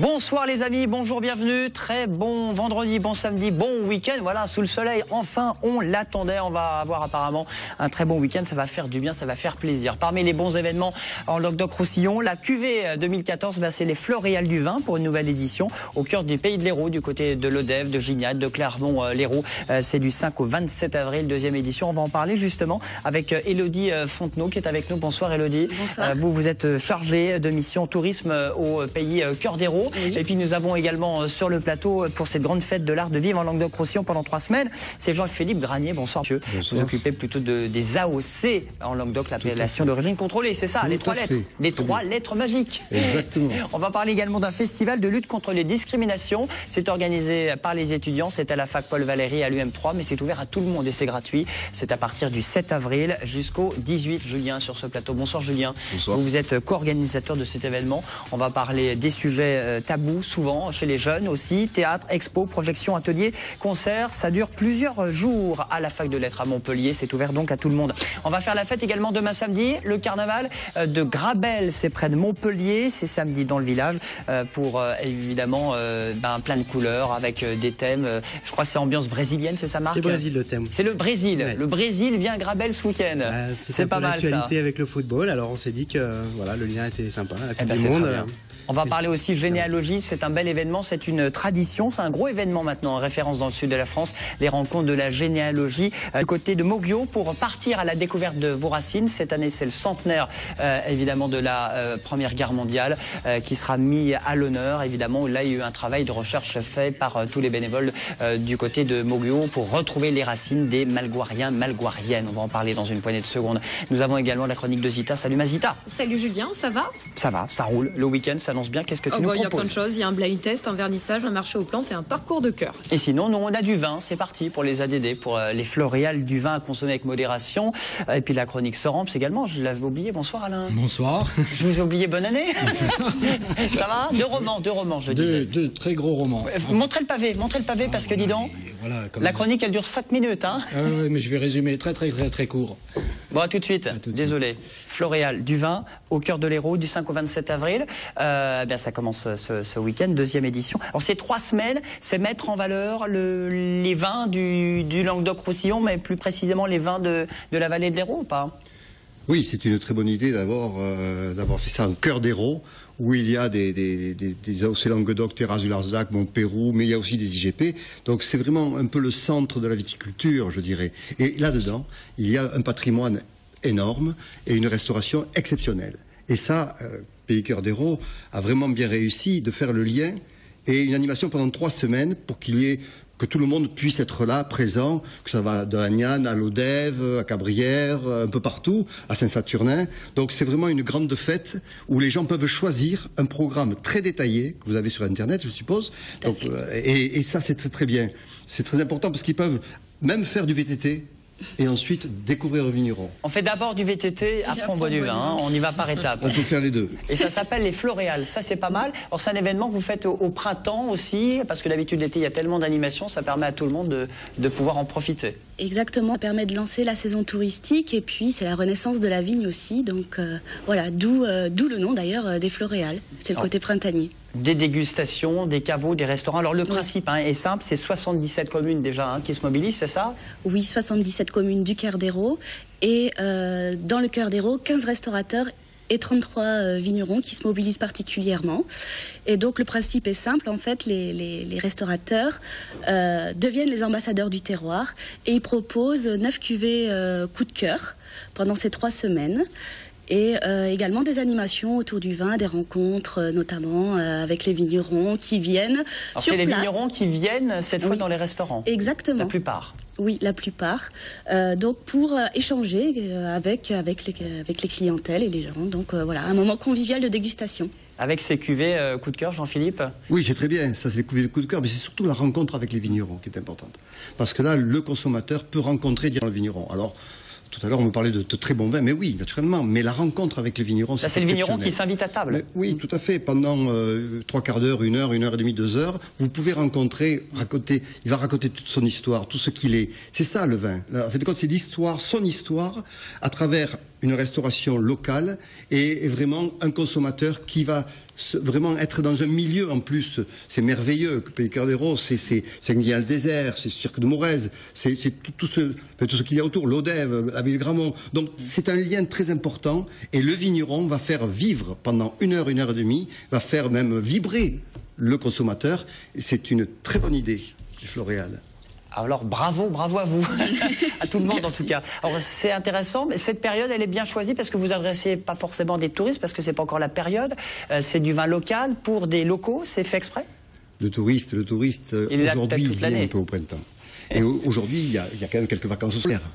Bonsoir les amis, bonjour, bienvenue, très bon vendredi, bon samedi, bon week-end, voilà, sous le soleil, enfin on l'attendait, on va avoir apparemment un très bon week-end, ça va faire du bien, ça va faire plaisir. Parmi les bons événements en Languedoc-Roussillon, la cuvée 2014, c'est les Floréales du vin pour une nouvelle édition au cœur du pays de l'Hérault, du côté de l'Odève, de Gignac, de Clermont-L'Hérault, c'est du 5 au 27 avril, deuxième édition, on va en parler justement avec Élodie Fontenot qui est avec nous. Bonsoir Élodie. Bonsoir. Vous êtes chargée de mission tourisme au pays cœur d'Hérault. Oui. Et puis nous avons également sur le plateau pour cette grande fête de l'art de vivre en Languedoc-Roussillon pendant 3 semaines, c'est Jean-Philippe Granier. Bonsoir monsieur. Bonsoir. Vous occupez plutôt des AOC en Languedoc, l'appellation d'origine contrôlée, c'est ça, les 3 lettres. Les 3 lettres magiques. Exactement. On va parler également d'un festival de lutte contre les discriminations. C'est organisé par les étudiants, c'est à la fac Paul Valéry à l'UM3, mais c'est ouvert à tout le monde et c'est gratuit. C'est à partir du 7 avril jusqu'au 18. Julien sur ce plateau. Bonsoir Julien. Bonsoir. Vous êtes co-organisateur de cet événement. On va parler des sujets tabous souvent chez les jeunes aussi. Théâtre, expo, projection, atelier, concert. Ça dure plusieurs jours à la fac de lettres à Montpellier. C'est ouvert donc à tout le monde. On va faire la fête également demain samedi. Le carnaval de Grabel, c'est près de Montpellier. C'est samedi dans le village pour évidemment plein de couleurs avec des thèmes. Je crois que c'est ambiance brésilienne, c'est ça Marc? C'est Brésil le thème. C'est le Brésil. Ouais. Le Brésil vient à Grabel ce week-end. C'est pas mal ça. Avec le football, alors on s'est dit que voilà, le lien était sympa. La Coupe du Monde. On va parler aussi généalogie, c'est un bel événement, c'est une tradition, c'est un gros événement maintenant en référence dans le sud de la France, les rencontres de la généalogie du côté de Moguio pour partir à la découverte de vos racines. Cette année c'est le centenaire évidemment de la Première Guerre mondiale qui sera mis à l'honneur évidemment. Là il y a eu un travail de recherche fait par tous les bénévoles du côté de Moguio pour retrouver les racines des Malgoiriens, Malgoiriennes. On va en parler dans une poignée de secondes. Nous avons également la chronique de Zita. Salut Mazita. Salut Julien, ça va? Ça va, ça roule. Le week-end s'annonce bien. Qu'est-ce que tu nous proposes? Il y a plein de choses. Il y a un blind test, un vernissage, un marché aux plantes et un parcours de cœur. Et sinon, nous, on a du vin. C'est parti pour les ADD, pour les Floréales du vin à consommer avec modération. Et puis la chronique Soramps également. Je l'avais oublié. Bonsoir Alain. Bonsoir. Je vous ai oublié. Bonne année. Ça va? Deux romans, je disais. Deux très gros romans. Montrez le pavé parce que dis donc, voilà, la chronique elle dure 5 minutes. Hein. Mais je vais résumer très court. Bon, à tout de suite. Désolé. Floréal du vin au cœur de l'Hérault du 5 au 27 avril. Ça commence ce week-end, deuxième édition. Alors c'est 3 semaines, c'est mettre en valeur les vins du Languedoc-Roussillon, mais plus précisément les vins de la vallée de l'Hérault ou pas? Oui, c'est une très bonne idée d'avoir fait ça en cœur d'Hérault, où il y a des AOC Languedoc, Terrasse du Larzac, Montpérou, mais il y a aussi des IGP. Donc c'est vraiment un peu le centre de la viticulture, je dirais. Et là-dedans, il y a un patrimoine énorme et une restauration exceptionnelle. Et ça, Pays Cœur d'Hérault a vraiment bien réussi de faire le lien et une animation pendant 3 semaines pour que tout le monde puisse être là, présent, que ça va de Agnan à l'Odève, à Cabrières, un peu partout, à Saint-Saturnin. Donc c'est vraiment une grande fête où les gens peuvent choisir un programme très détaillé, que vous avez sur Internet, je suppose. Donc, et ça, c'est très bien. C'est très important parce qu'ils peuvent même faire du VTT. Et ensuite, découvrir le vigneron. On fait d'abord du VTT, après on boit du vin. Hein. On y va par étapes. On peut faire les deux. Et ça s'appelle les Floréales. Ça, c'est pas mal. Alors, c'est un événement que vous faites au printemps aussi, parce que d'habitude, l'été, il y a tellement d'animations, ça permet à tout le monde de pouvoir en profiter. Exactement. Ça permet de lancer la saison touristique et puis c'est la renaissance de la vigne aussi. Donc, voilà, d'où le nom d'ailleurs des Floréales. C'est le côté printanier. Des dégustations, des caveaux, des restaurants. Alors le principe est simple, c'est 77 communes déjà qui se mobilisent, c'est ça? Oui, 77 communes du Cœur d'Hérault et dans le Cœur d'Hérault, 15 restaurateurs et 33 vignerons qui se mobilisent particulièrement. Et donc le principe est simple, en fait, les restaurateurs deviennent les ambassadeurs du terroir et ils proposent 9 cuvées coup de cœur pendant ces 3 semaines. Et également des animations autour du vin, des rencontres notamment avec les vignerons qui viennent sur place. C'est les vignerons qui viennent cette fois dans les restaurants? Exactement. La plupart? Oui, la plupart. Donc pour échanger avec les clientèles et les gens. Donc voilà, un moment convivial de dégustation. Avec ces cuvées coup de cœur, Jean-Philippe? Oui, c'est très bien, ça c'est les cuvées coup de cœur, mais c'est surtout la rencontre avec les vignerons qui est importante. Parce que là, le consommateur peut rencontrer le vigneron. Alors, tout à l'heure, on me parlait de très bons vins, mais oui, naturellement. Mais la rencontre avec les vignerons, c'est le vigneron qui s'invite à table. Mais oui, tout à fait. Pendant 3 quarts d'heure, 1 heure et demie, 2 heures, vous pouvez raconter. Il va raconter toute son histoire, tout ce qu'il est. C'est ça le vin. En fait, c'est l'histoire, son histoire, à travers une restauration locale et vraiment un consommateur qui va vraiment être dans un milieu en plus. C'est merveilleux, Pays Cœur d'Hérault, c'est Saint-Guillain-le-Désert, c'est Cirque de Morez, c'est tout ce qu'il y a autour, l'Odève, la ville de Gramont. Donc c'est un lien très important et le vigneron va faire vivre pendant 1 heure, 1 heure et demie, va faire même vibrer le consommateur. C'est une très bonne idée du Floréal. Alors bravo à vous, à tout le monde en tout cas. Alors c'est intéressant, mais cette période elle est bien choisie parce que vous adressez pas forcément des touristes parce que c'est pas encore la période. C'est du vin local pour des locaux, c'est fait exprès. Le touriste aujourd'hui il vient un peu au printemps. Et aujourd'hui il y a quand même quelques vacances scolaires.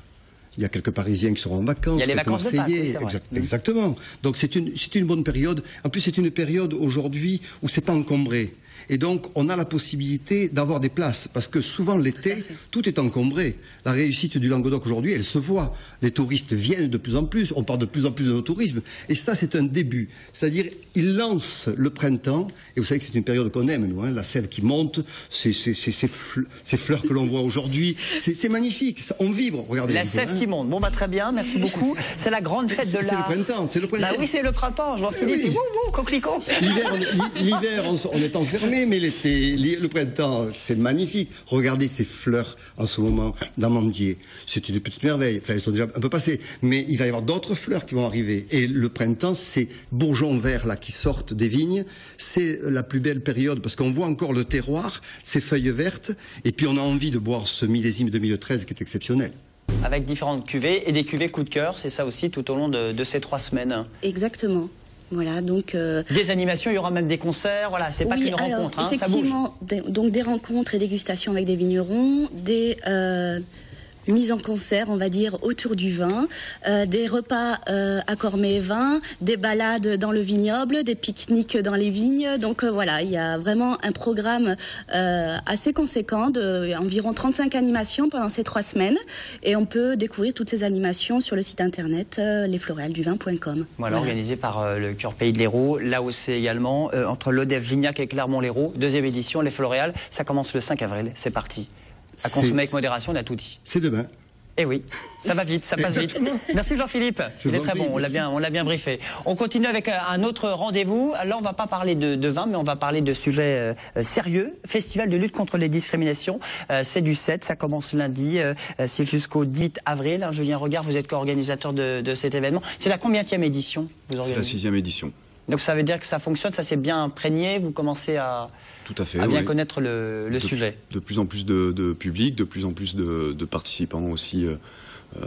Il y a quelques Parisiens qui seront en vacances, il y a les quelques vacances Marseillais, de Pâques, oui, exactement. Donc c'est une bonne période. En plus c'est une période aujourd'hui où c'est pas encombré. Et donc, on a la possibilité d'avoir des places. Parce que souvent, l'été, tout est encombré. La réussite du Languedoc aujourd'hui, elle se voit. Les touristes viennent de plus en plus. On parle de plus en plus de nos tourismes. Et ça, c'est un début. C'est-à-dire, ils lancent le printemps. Et vous savez que c'est une période qu'on aime, nous. Hein, la sève qui monte, ces fleurs que l'on voit aujourd'hui. C'est magnifique. On vibre. Regardez. La sève qui monte. Bon, bah, très bien. Merci beaucoup. C'est la grande fête de l'art. C'est le printemps. Bah oui, c'est le printemps. Jean-Philippe. Oui. Coquelicot. L'hiver, on est enfermé. Mais l'été, le printemps, c'est magnifique. Regardez ces fleurs en ce moment d'amandier. C'est une petite merveille. Enfin, elles sont déjà un peu passées. Mais il va y avoir d'autres fleurs qui vont arriver. Et le printemps, ces bourgeons verts là qui sortent des vignes, c'est la plus belle période parce qu'on voit encore le terroir, ces feuilles vertes. Et puis on a envie de boire ce millésime 2013 qui est exceptionnel. Avec différentes cuvées et des cuvées coup de cœur, c'est ça aussi tout au long de ces 3 semaines. Exactement. Voilà, donc des animations, il y aura même des concerts, voilà, c'est pas qu'une rencontre, hein, effectivement, ça bouge. Donc des rencontres et dégustations avec des vignerons, des mise en concert, on va dire, autour du vin, des repas à Cormets et Vin, des balades dans le vignoble, des pique-niques dans les vignes. Donc voilà, il y a vraiment un programme assez conséquent environ 35 animations pendant ces 3 semaines. Et on peut découvrir toutes ces animations sur le site internet lesfloréalduvin.com. Voilà, organisé par le Cœur Pays de l'Hérault. Là aussi également, entre l'Odève, Gignac et Clermont-Lérault, 2e édition, les Floréal. Ça commence le 5 avril, c'est parti. À consommer avec modération, on a tout dit. C'est demain. Eh oui, ça va vite, ça passe vite. Merci Jean-Philippe, il est très bon, on l'a bien briefé. On continue avec un autre rendez-vous. Là, on va pas parler de vin, mais on va parler de sujets sérieux. Festival de lutte contre les discriminations, c'est du 7, ça commence lundi, c'est jusqu'au 18 avril. Hein, Julien Regard, vous êtes co-organisateur de cet événement. C'est la combienième édition vous organisez? C'est la 6e édition. Donc ça veut dire que ça fonctionne, ça s'est bien imprégné, vous commencez à... Tout à fait, bien connaître le sujet. De plus en plus de public, de plus en plus de participants aussi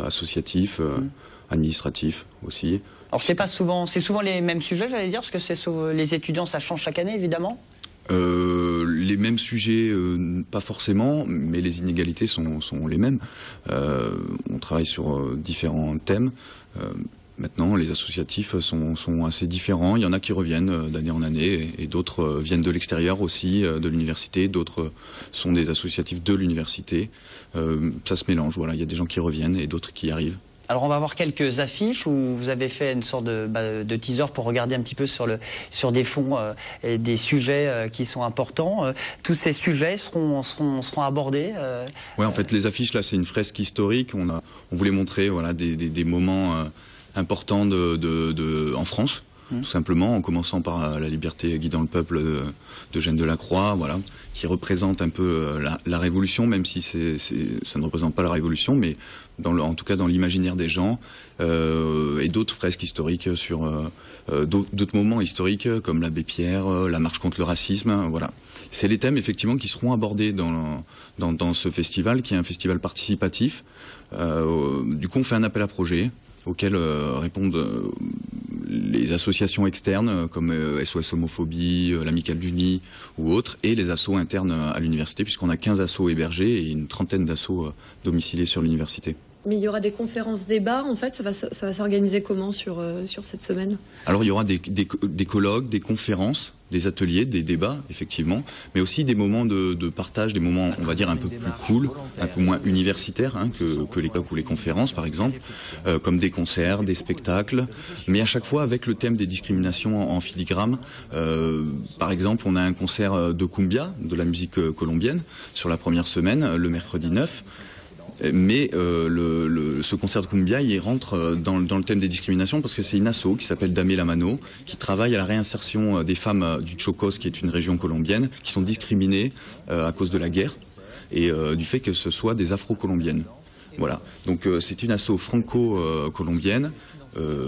associatifs, administratifs aussi. Alors c'est souvent les mêmes sujets, j'allais dire, parce que les étudiants, ça change chaque année, évidemment. Les mêmes sujets, pas forcément, mais les inégalités sont les mêmes. On travaille sur différents thèmes. Maintenant, les associatifs sont assez différents. Il y en a qui reviennent d'année en année et d'autres viennent de l'extérieur aussi, de l'université. D'autres sont des associatifs de l'université. Ça se mélange, voilà. Il y a des gens qui reviennent et d'autres qui arrivent. Alors on va voir quelques affiches où vous avez fait une sorte de teaser pour regarder un petit peu sur des fonds et des sujets qui sont importants. Tous ces sujets seront abordés. Ouais, en fait, les affiches là, c'est une fresque historique. On voulait montrer, voilà, des moments important en France, tout simplement, en commençant par La liberté guidant le peuple d'Eugène Delacroix, voilà, qui représente un peu la Révolution, même si ça ne représente pas la Révolution, mais en tout cas dans l'imaginaire des gens, et d'autres fresques historiques sur d'autres moments historiques comme l'abbé Pierre, la marche contre le racisme, voilà. C'est les thèmes effectivement qui seront abordés dans ce festival, qui est un festival participatif. Du coup, on fait un appel à projet auxquels répondent les associations externes comme SOS Homophobie, l'Amicale du Nid ou autres, et les assos internes à l'université, puisqu'on a 15 assos hébergés et une trentaine d'assos domiciliés sur l'université. Mais il y aura des conférences débats, en fait, ça va s'organiser comment sur cette semaine? Alors il y aura des colloques, des conférences, des ateliers, des débats, effectivement, mais aussi des moments de partage, des moments, on va dire, un peu plus cool, un peu moins universitaires que les colloques ou les conférences, par exemple, comme des concerts, des spectacles, mais à chaque fois avec le thème des discriminations en filigrane. Par exemple, on a un concert de cumbia, de la musique colombienne, sur la première semaine, le mercredi 9, Mais ce concert de cumbia, il rentre dans le thème des discriminations parce que c'est une asso qui s'appelle Dame la Mano, qui travaille à la réinsertion des femmes du Chocos, qui est une région colombienne, qui sont discriminées à cause de la guerre et du fait que ce soit des Afro-colombiennes. Voilà. Donc c'est une asso franco-colombienne,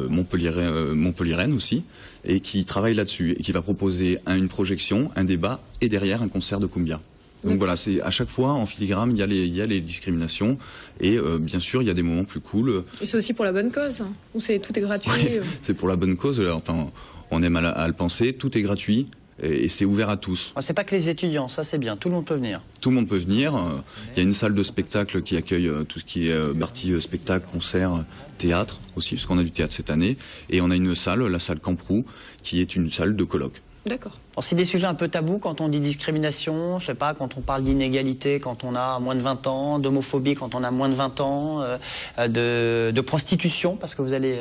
montpelliéraine aussi, et qui travaille là-dessus et qui va proposer une projection, un débat et derrière un concert de cumbia. Donc voilà, c'est à chaque fois en filigrane il y a les discriminations et bien sûr il y a des moments plus cool. Et c'est aussi pour la bonne cause, ou tout est gratuit? Ouais, c'est pour la bonne cause. Enfin, on aime à le penser. Tout est gratuit et c'est ouvert à tous. C'est pas que les étudiants, ça c'est bien. Tout le monde peut venir. Tout le monde peut venir. Il y a une salle de spectacle qui accueille tout ce qui est partie spectacle, concert, théâtre aussi, parce qu'on a du théâtre cette année. Et on a une salle, la salle Camprou, qui est une salle de colloque. D'accord. C'est des sujets un peu tabous quand on dit discrimination, je sais pas, quand on parle d'inégalité quand on a moins de 20 ans, d'homophobie quand on a moins de 20 ans, de prostitution, parce que vous allez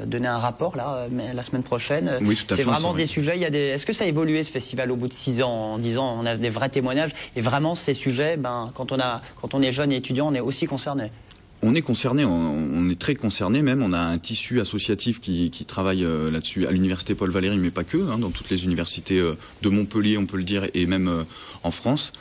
donner un rapport là, la semaine prochaine. Oui, tout à fait. C'est vraiment des sujets, est-ce que ça a évolué ce festival au bout de 6 ans, en 10 ans, on a des vrais témoignages, et vraiment ces sujets, quand on est jeune et étudiant, on est aussi concerné. On est concerné, on est très concerné même. On a un tissu associatif qui travaille là-dessus à l'université Paul Valéry, mais pas que, dans toutes les universités de Montpellier, on peut le dire, et même en France.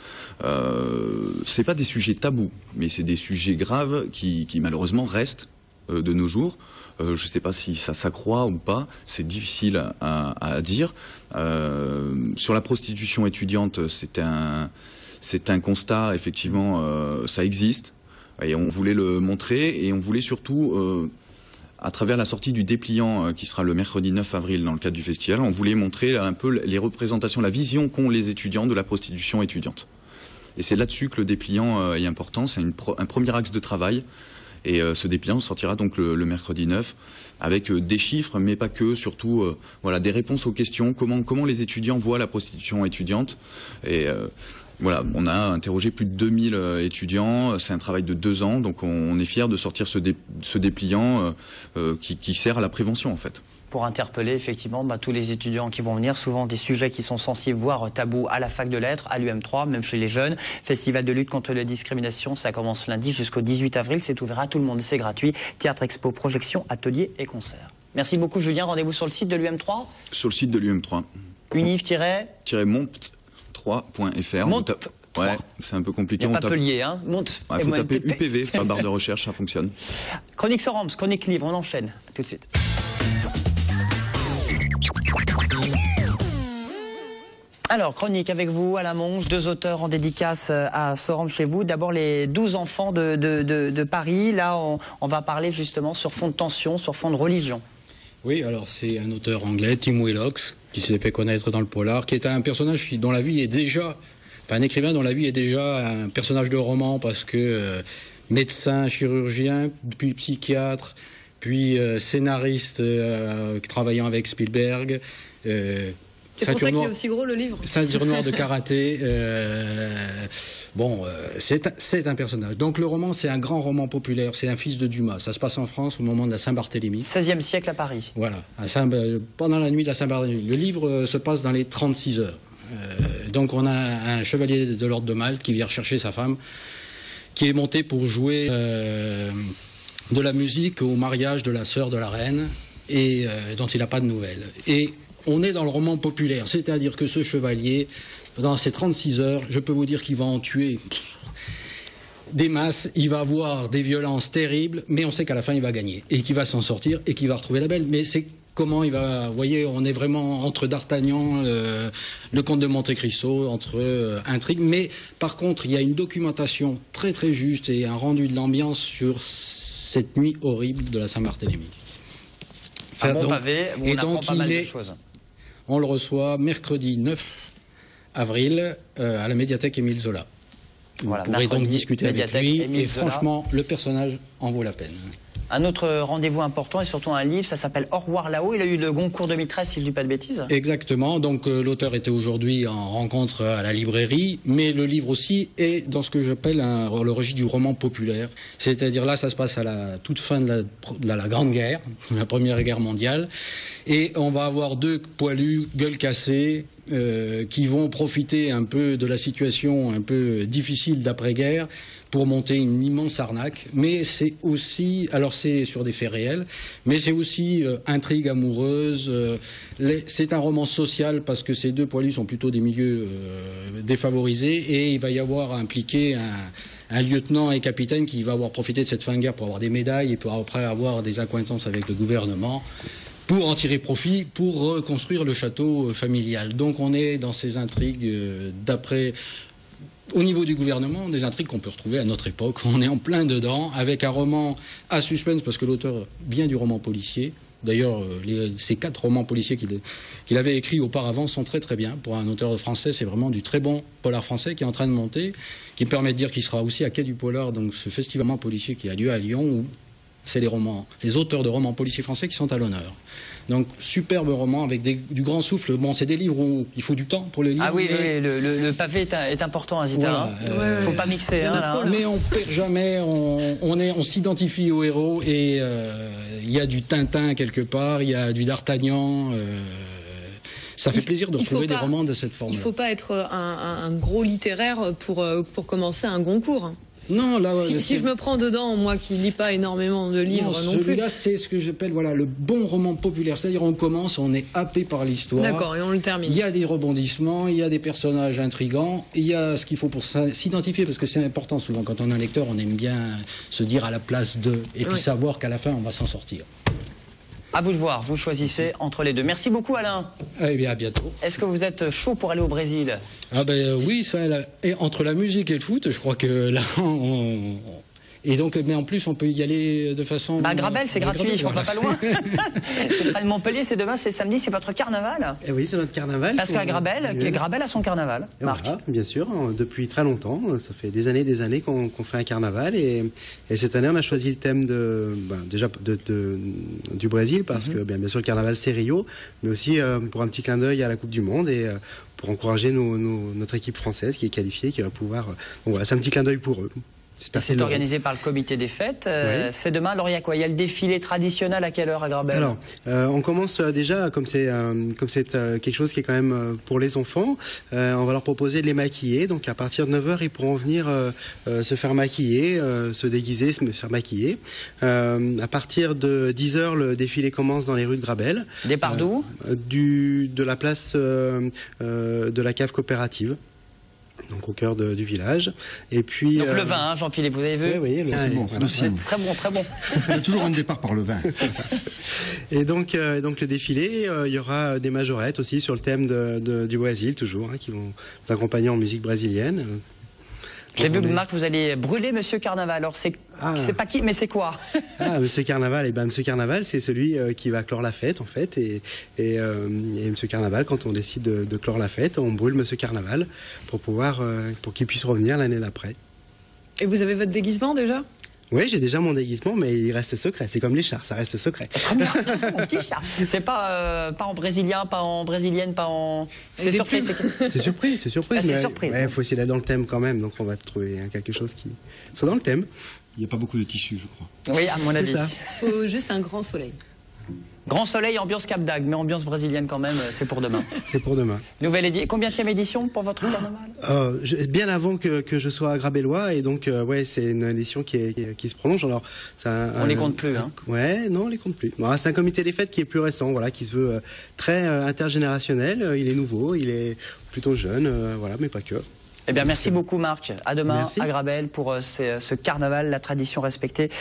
C'est pas des sujets tabous, mais c'est des sujets graves qui malheureusement restent de nos jours. Je sais pas si ça s'accroît ou pas, c'est difficile à dire. Sur la prostitution étudiante, c'est un constat, effectivement, ça existe. Et on voulait le montrer et on voulait surtout, à travers la sortie du dépliant qui sera le mercredi 9 avril dans le cadre du festival, on voulait montrer un peu les représentations, la vision qu'ont les étudiants de la prostitution étudiante. Et c'est là-dessus que le dépliant est important, c'est un premier axe de travail. Et ce dépliant sortira donc le mercredi 9 avec des chiffres, mais pas que, surtout voilà, des réponses aux questions, comment les étudiants voient la prostitution étudiante. Et voilà, on a interrogé plus de 2000 étudiants, c'est un travail de 2 ans, donc on est fiers de sortir ce dépliant qui sert à la prévention en fait. Pour interpeller effectivement tous les étudiants qui vont venir, souvent des sujets qui sont sensibles, voire tabous à la fac de lettres, à l'UM3, même chez les jeunes. Festival de lutte contre la discrimination, ça commence lundi jusqu'au 18 avril, c'est ouvert à tout le monde, c'est gratuit. Théâtre, expo, projection, ateliers et concerts. Merci beaucoup Julien, rendez-vous sur le site de l'UM3 ? Sur le site de l'UM3. univ-mont3.fr. Ouais, c'est un peu compliqué. Il n'y a pas Pellier, hein. Monte. Il faut taper UPV sur la barre de recherche, ça fonctionne. Chronique Sorams, chronique livre, on enchaîne. À tout de suite. Alors, chronique avec vous, à la Monge, 2 auteurs en dédicace à Sorams chez vous. D'abord, les 12 enfants de Paris. Là, on va parler justement sur fond de tension, sur fond de religion. Oui, alors c'est un auteur anglais, Tim Willox, qui s'est fait connaître dans le polar, qui est un personnage dont la vie est déjà... Enfin, un écrivain dont la vie est déjà un personnage de roman, parce que médecin, chirurgien, puis psychiatre, puis scénariste travaillant avec Spielberg... c'est pour ça qu'il est aussi gros le livre. Ceinture noire de karaté. C'est un personnage. Donc le roman, c'est un grand roman populaire. C'est un fils de Dumas. Ça se passe en France au moment de la Saint-Barthélemy. 16e siècle à Paris. Voilà. Pendant la nuit de la Saint-Barthélemy. Le livre se passe dans les 36 heures. Donc on a un chevalier de l'ordre de Malte qui vient rechercher sa femme, qui est monté pour jouer de la musique au mariage de la sœur de la reine et dont il n'a pas de nouvelles. Et on est dans le roman populaire, c'est-à-dire que ce chevalier, dans ces 36 heures, je peux vous dire qu'il va en tuer des masses, il va avoir des violences terribles, mais on sait qu'à la fin il va gagner, et qu'il va s'en sortir, et qu'il va retrouver la belle. Mais c'est comment il va... Vous voyez, on est vraiment entre D'Artagnan, le comte de Monte Cristo, entre intrigues. Mais par contre, il y a une documentation très très juste et un rendu de l'ambiance sur cette nuit horrible de la Saint-Barthélemy. Un bon pavé, on apprend pas mal de choses. On le reçoit mercredi 9 avril à la médiathèque Émile Zola. Voilà, vous pourrez donc discuter avec lui. Émile et Zola. Franchement, le personnage en vaut la peine. Un autre rendez-vous important et surtout un livre, ça s'appelle Au revoir là-haut. Il a eu le Goncourt 2013, si je ne dis pas de bêtises. Exactement. Donc l'auteur était aujourd'hui en rencontre à la librairie, mais le livre aussi est dans ce que j'appelle le registre du roman populaire. C'est-à-dire là, ça se passe à la toute fin de la Grande Guerre, la Première Guerre mondiale, et on va avoir 2 poilus, gueule cassée, qui vont profiter un peu de la situation un peu difficile d'après-guerre pour monter une immense arnaque. Mais c'est aussi, alors c'est sur des faits réels, mais c'est aussi intrigue amoureuse. C'est un roman social parce que ces deux poilus sont plutôt des milieux défavorisés et il va y avoir impliqué un lieutenant et capitaine qui va avoir profité de cette fin de guerre pour avoir des médailles et pour après avoir des accointances avec le gouvernement, pour en tirer profit, pour reconstruire le château familial. Donc on est dans ces intrigues d'après, au niveau du gouvernement, des intrigues qu'on peut retrouver à notre époque. On est en plein dedans, avec un roman à suspense, parce que l'auteur vient du roman policier. D'ailleurs, ces 4 romans policiers qu'il avait écrits auparavant sont très très bien. Pour un auteur français, c'est vraiment du très bon polar français qui est en train de monter, qui me permet de dire qu'il sera aussi à Quai du Polar, donc ce festival policier qui a lieu à Lyon, où c'est les auteurs de romans policiers français qui sont à l'honneur. Donc, superbe roman avec du grand souffle. Bon, c'est des livres où il faut du temps pour les lire. Ah oui, mais... le pavé est important, Zita. Voilà, faut pas mixer. Mais on perd jamais, on s'identifie aux héros et il y a du Tintin quelque part, il y a du D'Artagnan. Ça fait plaisir de retrouver des romans de cette forme. Il ne faut pas être un gros littéraire pour commencer un Goncourt. Non, là, si je me prends dedans, moi qui lis pas énormément de livres non plus. Celui-là, c'est ce que j'appelle le bon roman populaire. C'est-à-dire on commence, on est happé par l'histoire. D'accord, et on le termine. Il y a des rebondissements, il y a des personnages intrigants, il y a ce qu'il faut pour s'identifier, parce que c'est important souvent. Quand on est un lecteur, on aime bien se dire à la place d'eux, et puis savoir qu'à la fin, on va s'en sortir. À vous de voir, vous choisissez entre les deux. Merci beaucoup Alain. Eh bien, à bientôt. Est-ce que vous êtes chaud pour aller au Brésil? Ah ben oui, ça, et entre la musique et le foot, je crois que là, et donc, mais en plus, on peut y aller de façon... Grabel, c'est gratuit, on va pas loin. C'est près de Montpellier, c'est demain, c'est samedi, c'est votre carnaval. Et oui, c'est notre carnaval. Parce qu'à Grabel a son carnaval, Marc. Voilà, bien sûr, depuis très longtemps. Ça fait des années qu'on fait un carnaval. Et cette année, on a choisi le thème du Brésil, parce que bien sûr, le carnaval, c'est Rio, mais aussi pour un petit clin d'œil à la Coupe du Monde et pour encourager notre équipe française qui est qualifiée, qui va pouvoir... Bon, voilà, c'est un petit clin d'œil pour eux. C'est organisé par le comité des fêtes. Oui. C'est demain, alors il y a quoi? Il y a le défilé traditionnel à quelle heure à Grabel? Alors, on commence déjà, comme c'est quelque chose qui est quand même pour les enfants, on va leur proposer de les maquiller. Donc à partir de 9h, ils pourront venir se faire maquiller, se déguiser, se faire maquiller. À partir de 10h, le défilé commence dans les rues de Grabel. Départ d'où? De la place de la cave coopérative. Donc au cœur du village. Et puis donc le vin, hein, Jean-Philippe, vous avez vu? Oui, c'est bon, c'est aussi. Très bon, très bon. Il y a toujours un départ par le vin. Et donc le défilé, il y aura des majorettes aussi sur le thème du Brésil, toujours, qui vont nous accompagner en musique brésilienne. J'ai vu que Marc, vous allez brûler Monsieur Carnaval. Alors c'est pas qui, mais c'est quoi? Monsieur Carnaval, Monsieur Carnaval, c'est celui qui va clore la fête en fait. Et Monsieur Carnaval, quand on décide de clore la fête, on brûle Monsieur Carnaval pour qu'il puisse revenir l'année d'après. Et vous avez votre déguisement déjà? Oui, j'ai déjà mon déguisement, mais il reste secret. C'est comme les chars, ça reste secret. Très bien, mon petit chat. C'est pas en brésilien, pas en brésilienne, pas en... C'est surprise. C'est surprise, c'est surprise. C'est surprise. Il faut essayer d'aller dans le thème quand même, donc on va trouver quelque chose qui soit dans le thème. Il n'y a pas beaucoup de tissus, je crois. Oui, à mon avis. Il faut juste un grand soleil. Grand soleil, ambiance Cap d'Agde, mais ambiance brésilienne quand même, c'est pour demain. C'est pour demain. Nouvelle édition. Combienième édition pour votre carnaval? Bien avant que je sois grabellois, et donc c'est une édition qui se prolonge. Alors on les compte plus, hein? Ouais, non, on les compte plus. Bon, c'est un comité des fêtes qui est plus récent, voilà, qui se veut très intergénérationnel. Il est nouveau, il est plutôt jeune, voilà, mais pas que. Eh bien, merci beaucoup Marc. À demain merci. À Grabel pour ce carnaval, la tradition respectée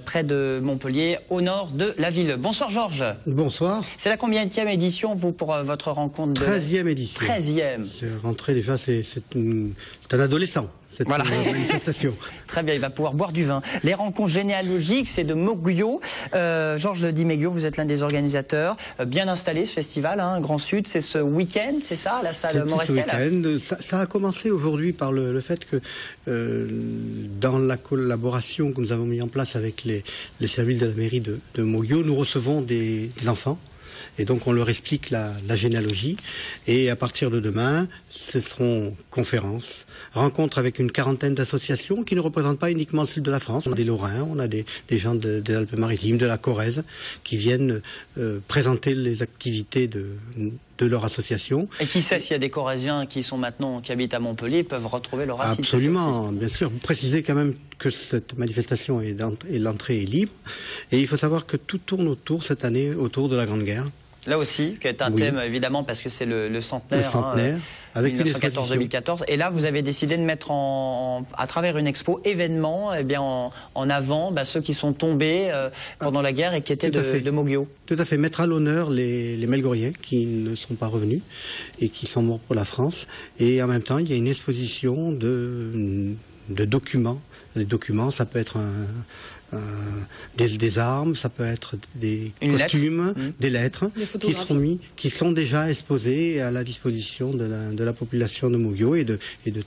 près de Montpellier, au nord de la ville. Bonsoir Georges. Bonsoir. C'est la combienième édition, vous, pour votre rencontre? 13e édition. 13e. C'est rentré, les fois, c'est un adolescent. Cette manifestation. Très bien, il va pouvoir boire du vin. Les rencontres généalogiques, c'est de Moguio. Georges Di Meglio, vous êtes l'un des organisateurs. Bien installé ce festival, hein, Grand Sud, c'est ce week-end, c'est ça, à la salle Morestel? Ça a commencé aujourd'hui par le fait que dans la collaboration que nous avons mis en place avec les services de la mairie de Moguio, nous recevons des enfants. Et donc on leur explique la généalogie. Et à partir de demain, ce seront conférences, rencontres avec une quarantaine d'associations qui ne représentent pas uniquement le sud de la France. On a des Lorrains, on a des gens des Alpes-Maritimes, de la Corrèze, qui viennent présenter les activités de de leur association. Et qui sait s'il y a des Corréziens qui habitent à Montpellier peuvent retrouver leur racine. Absolument, bien sûr. Vous précisez quand même que cette manifestation et l'entrée est libre. Et il faut savoir que tout tourne autour cette année autour de la Grande Guerre. Là aussi, qui est un thème évidemment parce que c'est le centenaire. Le centenaire. Avec 1914-2014. Et là, vous avez décidé de mettre à travers une expo événement, en avant ceux qui sont tombés pendant la guerre et qui étaient de Moguio. Tout à fait. Mettre à l'honneur les Melgoriens qui ne sont pas revenus et qui sont morts pour la France. Et en même temps, il y a une exposition de documents. Les documents, ça peut être des armes, ça peut être des costumes, des lettres qui sont déjà exposées à la disposition de la population de Moguio et de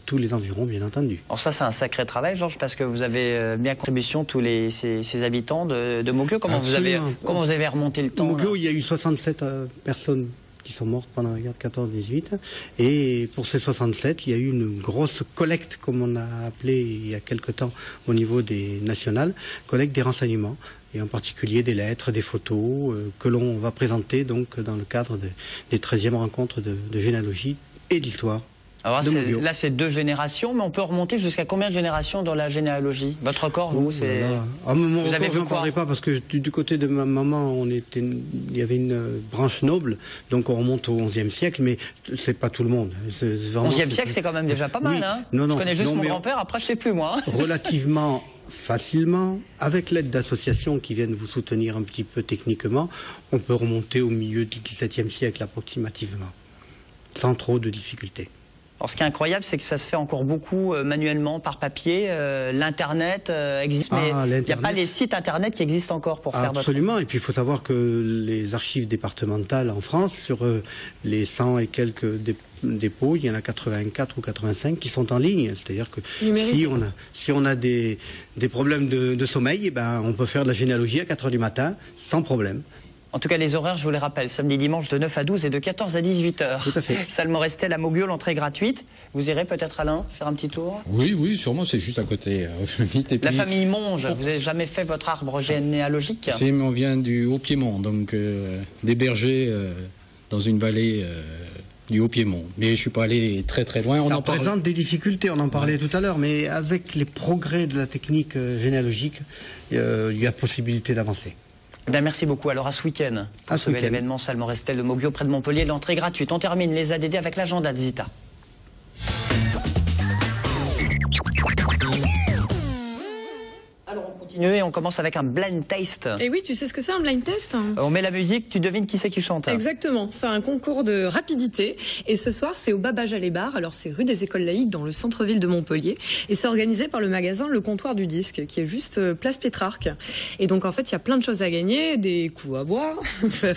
tous les environs, bien entendu. Alors ça, c'est un sacré travail, Georges, parce que vous avez mis à contribution tous ces habitants de Moguio. Comment vous avez remonté le temps? Moguio, il y a eu 67 personnes qui sont mortes pendant la guerre de 14-18. Et pour ces 67, il y a eu une grosse collecte, comme on a appelé il y a quelque temps au niveau des nationales, collecte des renseignements, et en particulier des lettres, des photos, que l'on va présenter donc dans le cadre des 13e rencontres de généalogie et d'histoire. Alors là, c'est 2 générations, mais on peut remonter jusqu'à combien de générations dans la généalogie? Votre record, vous, c'est... Mon record, je n'en parlerai pas, parce que du côté de ma maman, il y avait une branche noble, donc on remonte au XIe siècle, mais c'est pas tout le monde. XIe siècle, c'est quand même déjà pas mal, hein? Je connais juste mon grand-père, après je sais plus, moi. Relativement facilement, avec l'aide d'associations qui viennent vous soutenir un petit peu techniquement, on peut remonter au milieu du XVIIe siècle approximativement, sans trop de difficultés. Alors, ce qui est incroyable, c'est que ça se fait encore beaucoup manuellement, par papier. L'Internet existe, mais il n'y a pas les sites Internet qui existent encore pour faire votre... Absolument, et puis il faut savoir que les archives départementales en France, sur les 100 et quelques dépôts, il y en a 84 ou 85 qui sont en ligne. C'est-à-dire que si on a des problèmes de sommeil, on peut faire de la généalogie à 4 h du matin, sans problème. En tout cas, les horaires, je vous les rappelle, samedi, dimanche de 9 à 12 et de 14 à 18 h. Tout à fait. Salmorestel à Moguio, l'entrée est gratuite. Vous irez peut-être, Alain, faire un petit tour? Oui, sûrement, c'est juste à côté. La famille Monge, vous n'avez jamais fait votre arbre généalogique? On vient du Haut-Piémont, donc des bergers dans une vallée du Haut-Piémont. Mais je ne suis pas allé très très loin. Ça présente des difficultés, on en parlait tout à l'heure, mais avec les progrès de la technique généalogique, il y a possibilité d'avancer. Merci beaucoup. Alors à ce week-end, ce bel événement Salmorestel de Moguio près de Montpellier, l'entrée gratuite. On termine les ADD avec l'agenda de Zita. Alors on continue et on commence avec un blind taste. Et oui, tu sais ce que c'est un blind test? On met la musique, tu devines qui c'est qui chante. Exactement, c'est un concours de rapidité. Et ce soir, c'est au Baba Jalébar. Alors c'est rue des Écoles Laïques dans le centre-ville de Montpellier. Et c'est organisé par le magasin Le Comptoir du Disque, qui est juste place Pétrarque. Et donc en fait, il y a plein de choses à gagner, des coups à boire.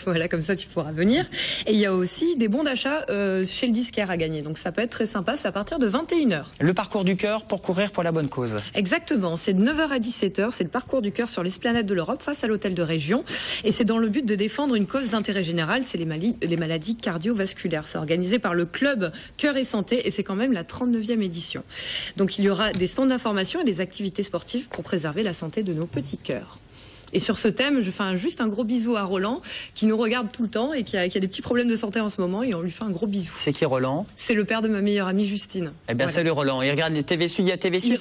Voilà, comme ça tu pourras venir. Et il y a aussi des bons d'achat chez le disquaire à gagner. Donc ça peut être très sympa, c'est à partir de 21 h. Le parcours du cœur pour courir pour la bonne cause. Exactement, c'est de 9 h à 17 h. C'est le parcours du cœur sur l'esplanade de l'Europe face à l'hôtel de région. Et c'est dans le but de défendre une cause d'intérêt général, c'est les maladies cardiovasculaires. C'est organisé par le club Cœur et Santé et c'est quand même la 39e édition. Donc il y aura des stands d'information et des activités sportives pour préserver la santé de nos petits cœurs. Et sur ce thème, je fais juste un gros bisou à Roland, qui nous regarde tout le temps et qui a des petits problèmes de santé en ce moment, et on lui fait un gros bisou. C'est qui Roland? C'est le père de ma meilleure amie Justine. Eh bien, salut Roland. Il regarde les TV Sud, il y a TV Sud.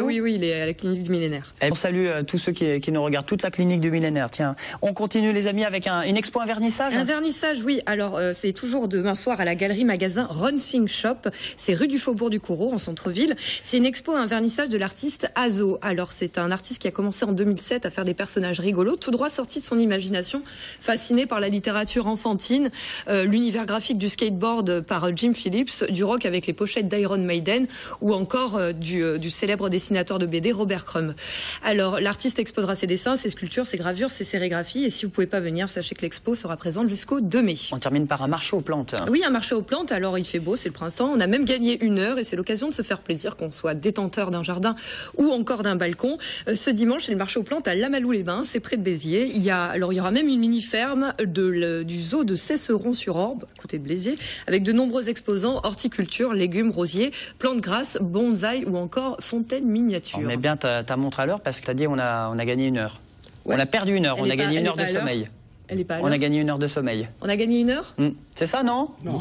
Oui, il est à la clinique du Millénaire. On salue tous ceux qui nous regardent, toute la clinique du Millénaire. Tiens, on continue les amis avec une expo, un vernissage. Un vernissage, oui. Alors, c'est toujours demain soir à la galerie magasin Runsing Shop. C'est rue du Faubourg du Coureau, en centre-ville. C'est une expo, un vernissage de l'artiste Azo. Alors, c'est un artiste qui a commencé en 2007 à faire des personnages rigolos, tout droit sorti de son imagination, fasciné par la littérature enfantine, l'univers graphique du skateboard par Jim Phillips, du rock avec les pochettes d'Iron Maiden ou encore du célèbre dessinateur de BD Robert Crumb. Alors l'artiste exposera ses dessins, ses sculptures, ses gravures, ses sérigraphies et si vous pouvez pas venir, sachez que l'expo sera présente jusqu'au 2 mai. On termine par un marché aux plantes. Oui, un marché aux plantes, alors il fait beau, c'est le printemps, on a même gagné 1 heure et c'est l'occasion de se faire plaisir, qu'on soit détenteur d'un jardin ou encore d'un balcon. Ce dimanche, c'est le marché aux plantes à Lamalou-les-Bains, c'est près de Béziers. Il y aura même une mini-ferme du zoo de Cesseron-sur-Orbe, à côté de Béziers, avec de nombreux exposants, horticulture, légumes, rosiers, plantes grasses, bonsaï ou encore fontaines miniatures. On met bien ta montre à l'heure parce que tu as dit on a gagné 1 heure. Ouais. On a perdu 1 heure, on a gagné 1 heure de sommeil. Elle est pas à On a l'heure. gagné 1 heure de sommeil. On a gagné 1 heure. C'est ça, non? Non,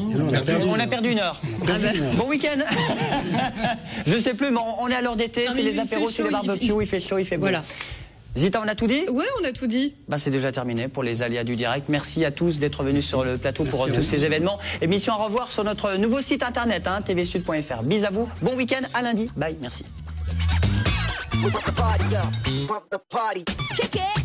On a perdu 1 heure. Ah ben. Bon week-end. Je sais plus, mais on est à l'heure d'été, Non, c'est mais les il fait apéros, c'est chaud, les barbecues, il fait chaud, il fait beau. Voilà. Zita, on a tout dit? Ouais, on a tout dit. Bah, c'est déjà terminé pour les aléas du direct. Merci à tous d'être venus sur le plateau pour tous ces événements. Émission à revoir sur notre nouveau site internet, tvsud.fr. Bis à vous, bon week-end, à lundi. Bye, merci. Pump the party up, pump the party. Kick it.